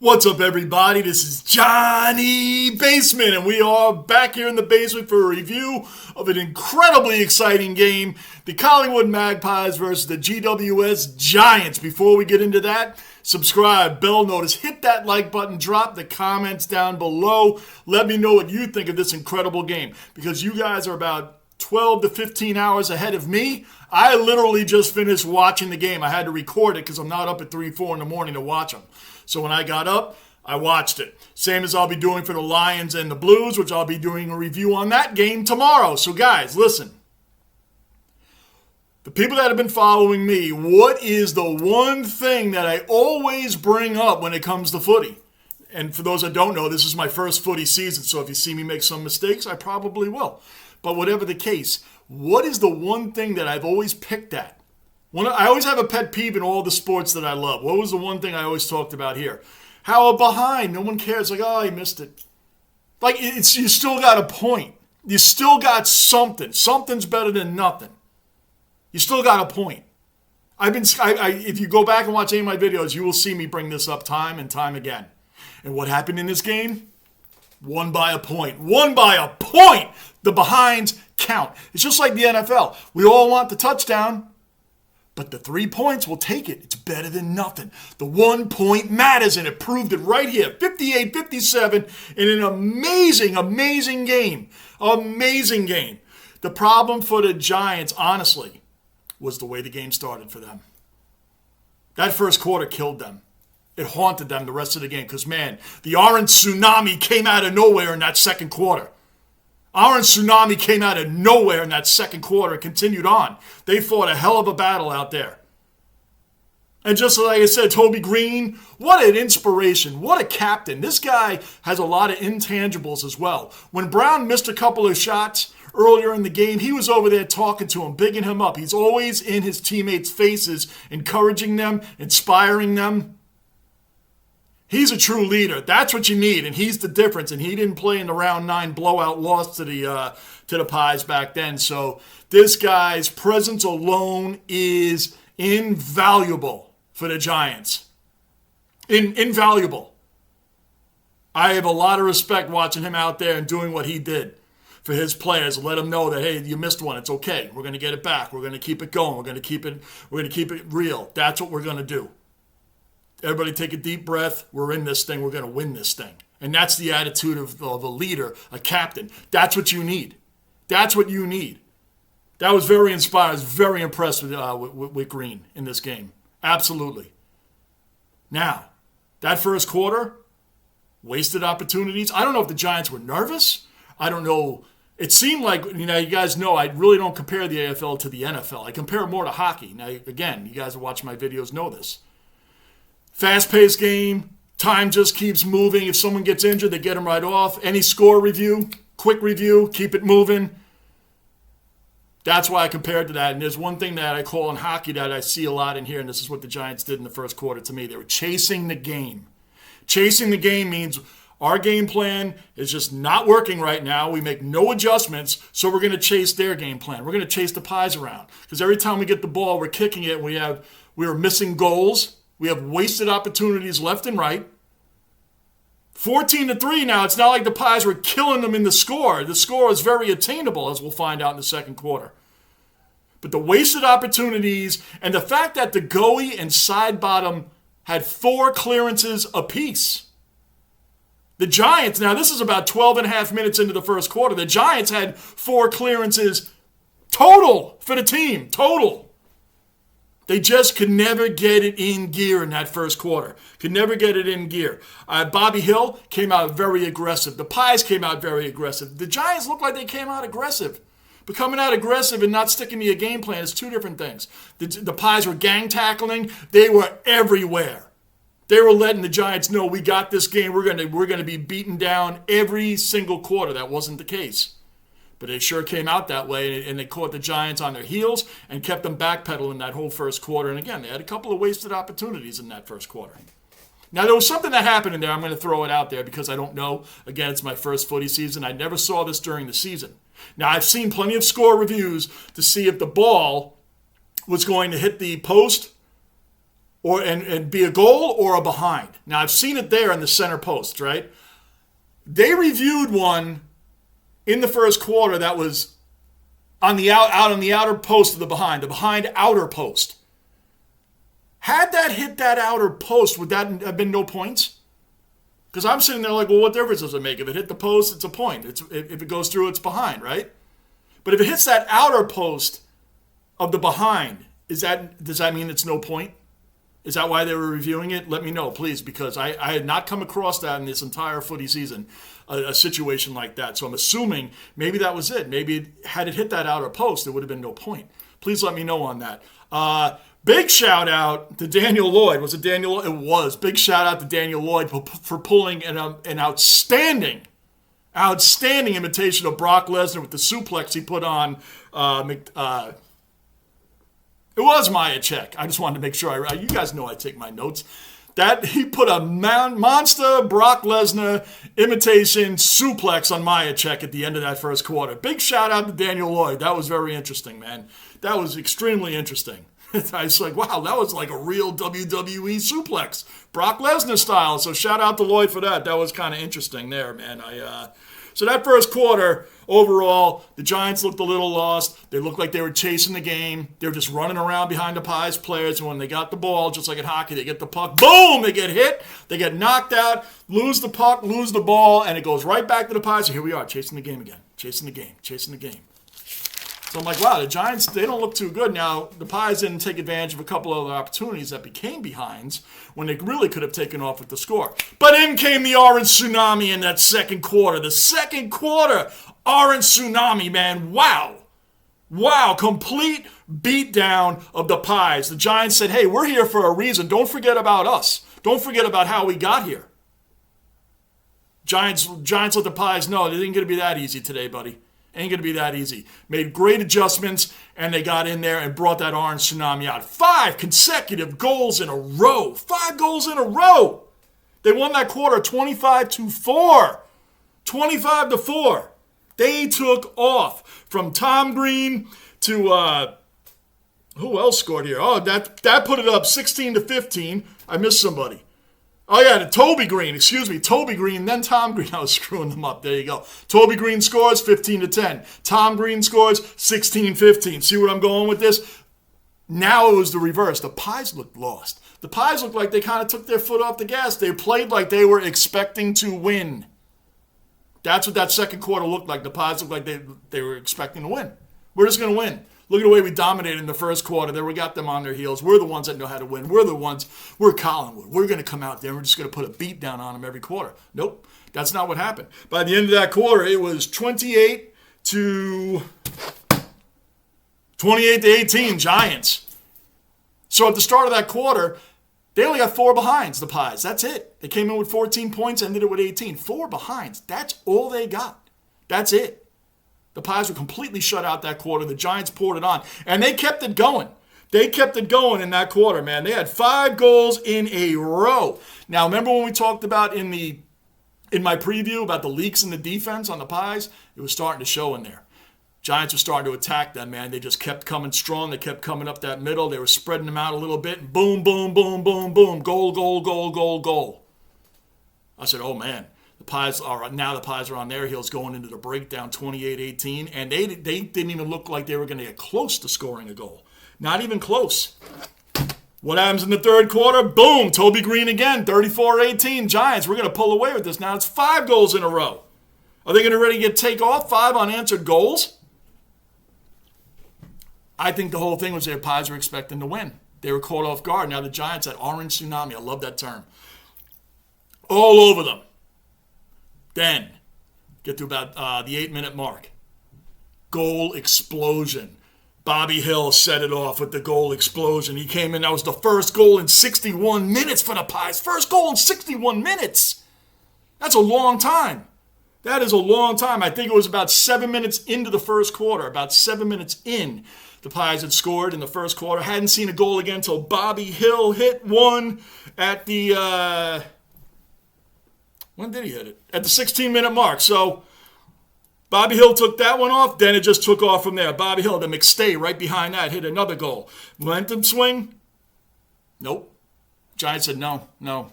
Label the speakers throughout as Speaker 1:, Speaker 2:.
Speaker 1: What's up, everybody? This is Johnny Basement, and we are back here in the basement for a review of an incredibly exciting game, the Collingwood Magpies versus the GWS Giants. Before we get into that, subscribe, bell notice, hit that like button, drop the comments down below. Let me know what you think of this incredible game, because you guys are about 12 to 15 hours ahead of me. I literally just finished watching the game. I had to record it because I'm not up at 3, 4 in the morning to watch them. So when I got up, I watched it. Same as I'll be doing for the Lions and the Blues, which I'll be doing a review on that game tomorrow. So guys, listen. The people that have been following me, what is the one thing that I always bring up when it comes to footy? And for those that don't know, this is my first footy season, so if you see me make some mistakes, I probably will. But whatever the case, what is the one thing that I've always picked at? I always have a pet peeve in all the sports that I love. What was the one thing I always talked about here? How a behind, no one cares. Like, oh, he missed it. Like, you still got a point. You still got something. Something's better than nothing. You still got a point. If you go back and watch any of my videos, you will see me bring this up time and time again. And what happened in this game? Won by a point. Won by a point! The behinds count. It's just like the NFL. We all want the touchdown. But the 3 points, we'll take it. It's better than nothing. The 1 point matters, and it proved it right here. 58-57 in an amazing, amazing game. Amazing game. The problem for the Giants, honestly, was the way the game started for them. That first quarter killed them. It haunted them the rest of the game because, man, the orange tsunami came out of nowhere in that second quarter. Orange tsunami came out of nowhere in that second quarter and continued on. They fought a hell of a battle out there. And just like I said, Toby Green, what an inspiration. What a captain. This guy has a lot of intangibles as well. When Brown missed a couple of shots earlier in the game, he was over there talking to him, bigging him up. He's always in his teammates' faces, encouraging them, inspiring them. He's a true leader. That's what you need, and he's the difference. And he didn't play in the round 9 blowout loss to the Pies back then. So this guy's presence alone is invaluable for the Giants. Invaluable. I have a lot of respect watching him out there and doing what he did for his players. Let them know that, hey, you missed one. It's okay. We're going to get it back. We're going to keep it going. We're going to keep it real. That's what we're going to do. Everybody take a deep breath. We're in this thing. We're going to win this thing. And that's the attitude of a leader, a captain. That's what you need. That's what you need. That was very inspiring. I was very impressed with Green in this game. Absolutely. Now, that first quarter, wasted opportunities. I don't know if the Giants were nervous. I don't know. It seemed like, you guys know, I really don't compare the AFL to the NFL. I compare it more to hockey. Now, again, you guys who watch my videos know this. Fast-paced game, time just keeps moving. If someone gets injured, they get them right off. Any score review, quick review, keep it moving. That's why I compared to that. And there's one thing that I call in hockey that I see a lot in here, and this is what the Giants did in the first quarter to me. They were chasing the game. Chasing the game means our game plan is just not working right now. We make no adjustments, so we're going to chase their game plan. We're going to chase the Pies around. Because every time we get the ball, we're kicking it, and we are missing goals. We have wasted opportunities left and right. 14-3 now. It's not like the Pies were killing them in the score. The score is very attainable, as we'll find out in the second quarter. But the wasted opportunities and the fact that the goalie and side bottom had 4 clearances apiece. The Giants, now this is about 12 and a half minutes into the first quarter. The Giants had 4 clearances total for the team. Total. They just could never get it in gear in that first quarter. Could never get it in gear. Bobby Hill came out very aggressive. The Pies came out very aggressive. The Giants looked like they came out aggressive. But coming out aggressive and not sticking to your game plan is two different things. The Pies were gang tackling. They were everywhere. They were letting the Giants know, we got this game. We're gonna be beaten down every single quarter. That wasn't the case. But they sure came out that way, and they caught the Giants on their heels and kept them backpedaling that whole first quarter. And again, they had a couple of wasted opportunities in that first quarter. Now, there was something that happened in there. I'm going to throw it out there because I don't know. Again, it's my first footy season. I never saw this during the season. Now, I've seen plenty of score reviews to see if the ball was going to hit the post and be a goal or a behind. Now, I've seen it there in the center post, right? They reviewed one in the first quarter that was on the out on the outer post of the behind outer post. Had that hit that outer post, would that have been no points? Because I'm sitting there like, well, what difference does it make? If it hit the post, it's a point. If it goes through, it's behind, right? But if it hits that outer post of the behind, does that mean it's no point? Is that why they were reviewing it? Let me know, please, because I had not come across that in this entire footy season, a situation like that. So I'm assuming maybe that was it. Maybe had it hit that outer post, there would have been no point. Please let me know on that. Big shout out to Daniel Lloyd. Was it Daniel? It was. Big shout out to Daniel Lloyd for pulling an outstanding imitation of Brock Lesnar with the suplex he put on it was Maya Check. I just wanted to make sure you guys know I take my notes. That he put a monster Brock Lesnar imitation suplex on Maya Check at the end of that first quarter. Big shout out to Daniel Lloyd. That was very interesting, man. That was extremely interesting. I was like, wow, that was like a real WWE suplex, Brock Lesnar style. So shout out to Lloyd for that. That was kind of interesting there, man. So that first quarter, overall, the Giants looked a little lost. They looked like they were chasing the game. They were just running around behind the Pies players. And when they got the ball, just like in hockey, they get the puck, boom, they get hit, they get knocked out, lose the puck, lose the ball, and it goes right back to the Pies. So here we are, chasing the game again, chasing the game. So I'm like, wow, the Giants, they don't look too good. Now, the Pies didn't take advantage of a couple other opportunities that became behinds when they really could have taken off with the score. But in came the orange tsunami in that second quarter. The second quarter, orange tsunami, man. Wow, complete beatdown of the Pies. The Giants said, hey, we're here for a reason. Don't forget about us. Don't forget about how we got here. Giants let the Pies know it ain't going to be that easy today, buddy. Ain't going to be that easy. Made great adjustments, and they got in there and brought that orange tsunami out. 5 consecutive goals in a row. 5 goals in a row. They won that quarter 25-4. 25-4. They took off from Tom Green to, who else scored here? Oh, that put it up 16-15. I missed somebody. Oh, yeah, Toby Green, then Tom Green. I was screwing them up. There you go. Toby Green scores 15-10. Tom Green scores 16-15. See where I'm going with this? Now it was the reverse. The Pies looked lost. The Pies looked like they kind of took their foot off the gas. They played like they were expecting to win. That's what that second quarter looked like. The Pies looked like they were expecting to win. We're just going to win. Look at the way we dominated in the first quarter. Then we got them on their heels. We're the ones that know how to win. We're Collingwood. We're going to come out there and we're just going to put a beat down on them every quarter. Nope, that's not what happened. By the end of that quarter, it was 28-18 Giants. So at the start of that quarter, they only got 4 behinds, the Pies. That's it. They came in with 14 points, ended it with 18. 4 behinds. That's all they got. That's it. The Pies were completely shut out that quarter. The Giants poured it on. And they kept it going. They kept it going in that quarter, man. They had 5 goals in a row. Now, remember when we talked about in my preview about the leaks in the defense on the Pies? It was starting to show in there. Giants were starting to attack them, man. They just kept coming strong. They kept coming up that middle. They were spreading them out a little bit. And boom, boom, boom, boom, boom. Goal, goal, goal, goal, goal. I said, oh, man. The Pies are on their heels going into the breakdown 28-18, and they didn't even look like they were going to get close to scoring a goal. Not even close. What happens in the third quarter? Boom, Toby Green again, 34-18. Giants, we're going to pull away with this. Now it's 5 goals in a row. Are they going to ready to take off 5 unanswered goals? I think the whole thing was their Pies were expecting to win. They were caught off guard. Now the Giants, that orange tsunami, I love that term, all over them. Then, get to about the 8-minute mark. Goal explosion. Bobby Hill set it off with the goal explosion. He came in. That was the first goal in 61 minutes for the Pies. First goal in 61 minutes. That's a long time. That is a long time. I think it was about 7 minutes into the first quarter. About 7 minutes in, the Pies had scored in the first quarter. Hadn't seen a goal again until Bobby Hill hit one at the... when did he hit it? At the 16-minute mark. So Bobby Hill took that one off. Then it just took off from there. Bobby Hill, the McStay right behind that, hit another goal. Momentum swing? Nope. Giants said, no,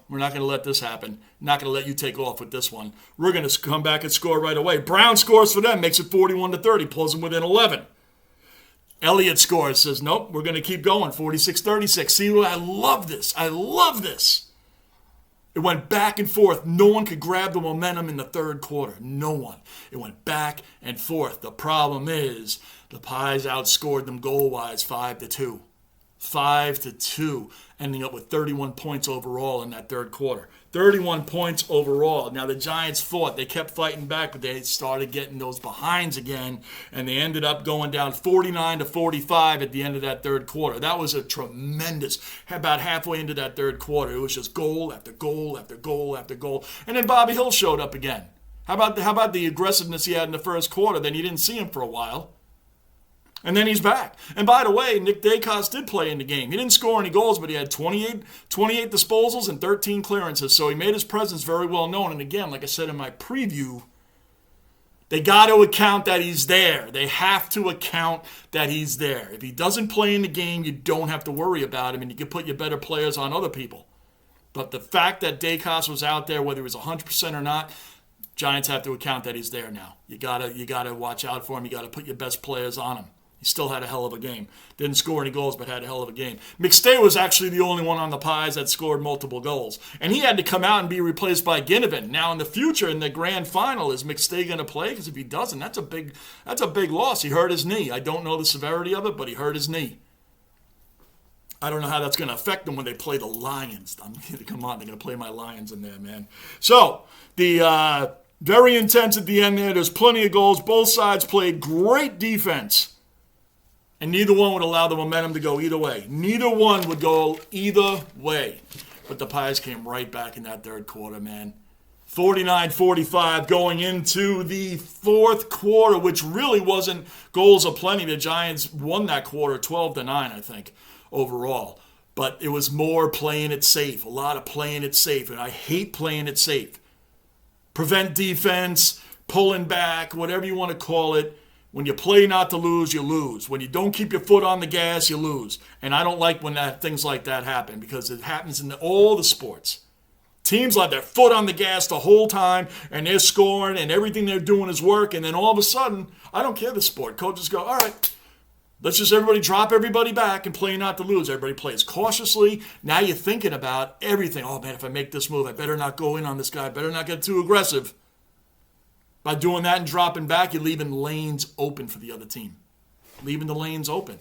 Speaker 1: we're not going to let this happen. Not going to let you take off with this one. We're going to come back and score right away. Brown scores for them, makes it 41-30, pulls them within 11. Elliott scores, says, nope, we're going to keep going, 46-36. See, I love this. I love this. It went back and forth. No one could grab the momentum in the third quarter. No one. It went back and forth. The problem is the Pies outscored them goal-wise 5-2. 5-2, ending up with 31 points overall in that third quarter. 31 points overall. Now, the Giants fought. They kept fighting back, but they started getting those behinds again, and they ended up going down 49-45 at the end of that third quarter. That was a tremendous, about halfway into that third quarter. It was just goal after goal after goal after goal. And then Bobby Hill showed up again. How about the aggressiveness he had in the first quarter? Then you didn't see him for a while. And then he's back. And by the way, Nick Dacos did play in the game. He didn't score any goals, but he had 28 disposals and 13 clearances. So he made his presence very well known. And again, like I said in my preview, they got to account that he's there. They have to account that he's there. If he doesn't play in the game, you don't have to worry about him, and you can put your better players on other people. But the fact that Dacos was out there, whether he was 100% or not, Giants have to account that he's there now. You gotta watch out for him. You got to put your best players on him. He still had a hell of a game. Didn't score any goals, but had a hell of a game. McStay was actually the only one on the Pies that scored multiple goals. And he had to come out and be replaced by Ginnivan. Now, in the future, in the grand final, is McStay going to play? Because if he doesn't, that's a big loss. He hurt his knee. I don't know the severity of it, but he hurt his knee. I don't know how that's going to affect them when they play the Lions. Come on, they're going to play my Lions in there, man. So, the very intense at the end there. There's plenty of goals. Both sides played great defense. And neither one would allow the momentum to go either way. Neither one would go either way. But the Pies came right back in that third quarter, man. 49-45 going into the fourth quarter, which really wasn't goals aplenty. The Giants won that quarter 12-9, I think, overall. But it was more playing it safe. A lot of playing it safe. And I hate playing it safe. Prevent defense, pulling back, whatever you want to call it. When you play not to lose, you lose. When you don't keep your foot on the gas, you lose. And I don't like when things like that happen, because it happens in all the sports. Teams like their foot on the gas the whole time, and they're scoring, and everything they're doing is work, and then all of a sudden, I don't care the sport. Coaches go, all right, let's just everybody drop everybody back and play not to lose. Everybody plays cautiously. Now you're thinking about everything. Oh, man, if I make this move, I better not go in on this guy. I better not get too aggressive. By doing that and dropping back, you're leaving lanes open for the other team. Leaving the lanes open.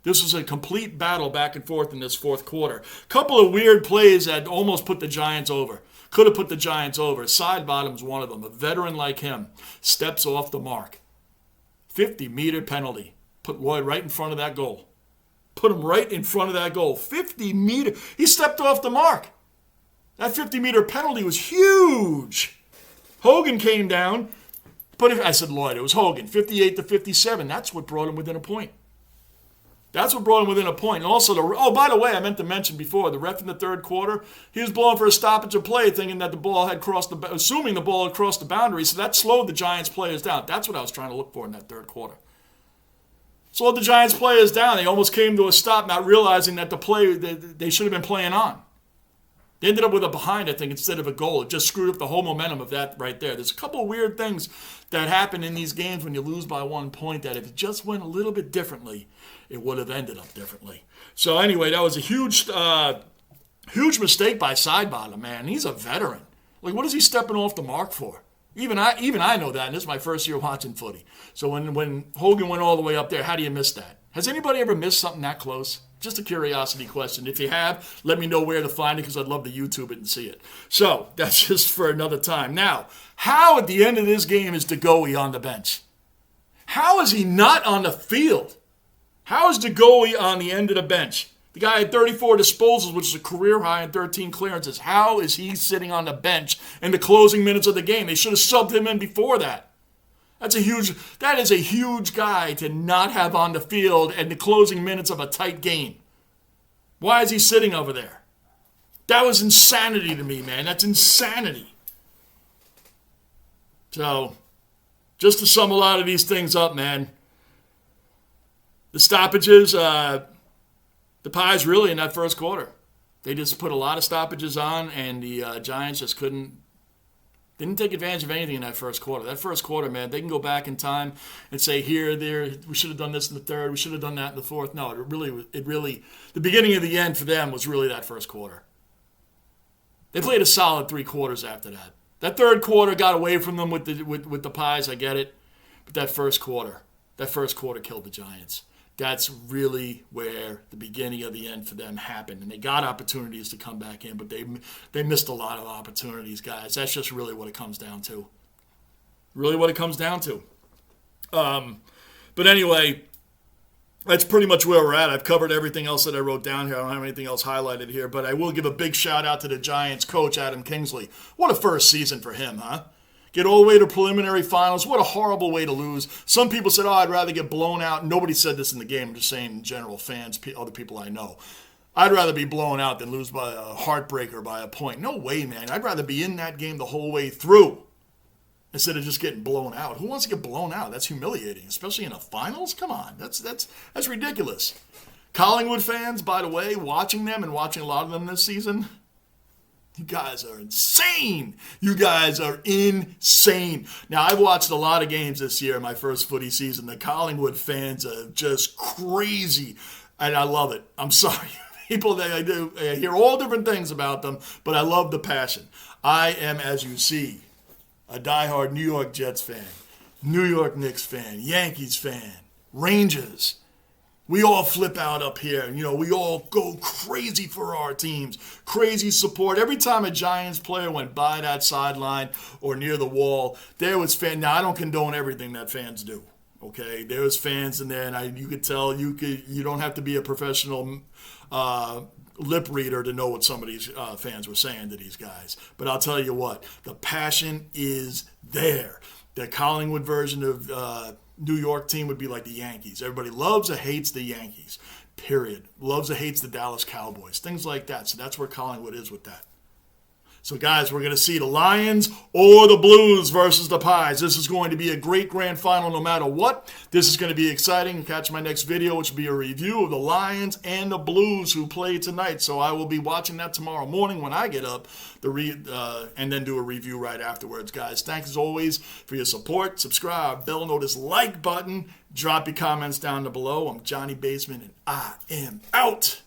Speaker 1: This was a complete battle back and forth in this fourth quarter. Couple of weird plays that almost put the Giants over. Could have put the Giants over. Sidebottom's one of them. A veteran like him steps off the mark. 50-meter penalty. Put Lloyd right in front of that goal. Put him right in front of that goal. 50-meter. He stepped off the mark. That 50-meter penalty was huge. Hogan came down. But I said Lloyd, it was Hogan, 58-57. That's what brought him within a point. That's what brought him within a point. And also, by the way, I meant to mention before, the ref in the third quarter, he was blowing for a stoppage of play, thinking that the ball had assuming the ball had crossed the boundary, so that slowed the Giants players down. That's what I was trying to look for in that third quarter. Slowed the Giants players down. They almost came to a stop, not realizing that the play they should have been playing on. They ended up with a behind, I think, instead of a goal. It just screwed up the whole momentum of that right there. There's a couple of weird things that happen in these games when you lose by 1 point that if it just went a little bit differently, it would have ended up differently. So anyway, that was a huge mistake by Sidebottom, man. He's a veteran. Like, what is he stepping off the mark for? Even I know that, and this is my first year watching footy. So when Hogan went all the way up there, how do you miss that? Has anybody ever missed something that close? Just a curiosity question. If you have, let me know where to find it, because I'd love to YouTube it and see it. So that's just for another time. Now, how at the end of this game is DeGoey on the bench? How is he not on the field? How is DeGoey on the end of the bench? The guy had 34 disposals, which is a career high, and 13 clearances. How is he sitting on the bench in the closing minutes of the game? They should have subbed him in before that. That is a huge guy to not have on the field in the closing minutes of a tight game. Why is he sitting over there? That was insanity to me, man. That's insanity. So, just to sum a lot of these things up, man, the stoppages, the Pies really in that first quarter. They just put a lot of stoppages on, and the Giants just didn't take advantage of anything in that first quarter. That first quarter, man, they can go back in time and say here, there, we should have done this in the third, we should have done that in the fourth. No, it really, the beginning of the end for them was really that first quarter. They played a solid 3 quarters after that. That third quarter got away from them with the Pies, I get it, but that first quarter killed the Giants. That's really where the beginning of the end for them happened. And they got opportunities to come back in, but they missed a lot of opportunities, guys. That's just really what it comes down to. Really what it comes down to. But anyway, that's pretty much where we're at. I've covered everything else that I wrote down here. I don't have anything else highlighted here, but I will give a big shout out to the Giants coach, Adam Kingsley. What a first season for him, huh? Get all the way to preliminary finals. What a horrible way to lose. Some people said, I'd rather get blown out. Nobody said this in the game. I'm just saying in general, fans, other people I know. I'd rather be blown out than lose by a heartbreaker by a point. No way, man. I'd rather be in that game the whole way through instead of just getting blown out. Who wants to get blown out? That's humiliating, especially in a finals. Come on. That's ridiculous. Collingwood fans, by the way, watching them and watching a lot of them this season, you guys are insane. You guys are insane. Now, I've watched a lot of games this year in my first footy season. The Collingwood fans are just crazy, and I love it. I'm sorry. People, I hear all different things about them, but I love the passion. I am, as you see, a diehard New York Jets fan, New York Knicks fan, Yankees fan, Rangers. We all flip out up here, and, we all go crazy for our teams. Crazy support. Every time a Giants player went by that sideline or near the wall, there was fans. Now, I don't condone everything that fans do, okay? There was fans in there, and you could tell you don't have to be a professional lip reader to know what some of these fans were saying to these guys. But I'll tell you what, the passion is there. The Collingwood version of New York team would be like the Yankees. Everybody loves or hates the Yankees, period. Loves or hates the Dallas Cowboys, things like that. So that's where Collingwood is with that. So, guys, we're going to see the Lions or the Blues versus the Pies. This is going to be a great grand final no matter what. This is going to be exciting. Catch my next video, which will be a review of the Lions and the Blues who play tonight. So I will be watching that tomorrow morning when I get up and then do a review right afterwards, guys. Thanks, as always, for your support. Subscribe, bell notice, like button. Drop your comments down below. I'm Johnny Baseman, and I am out.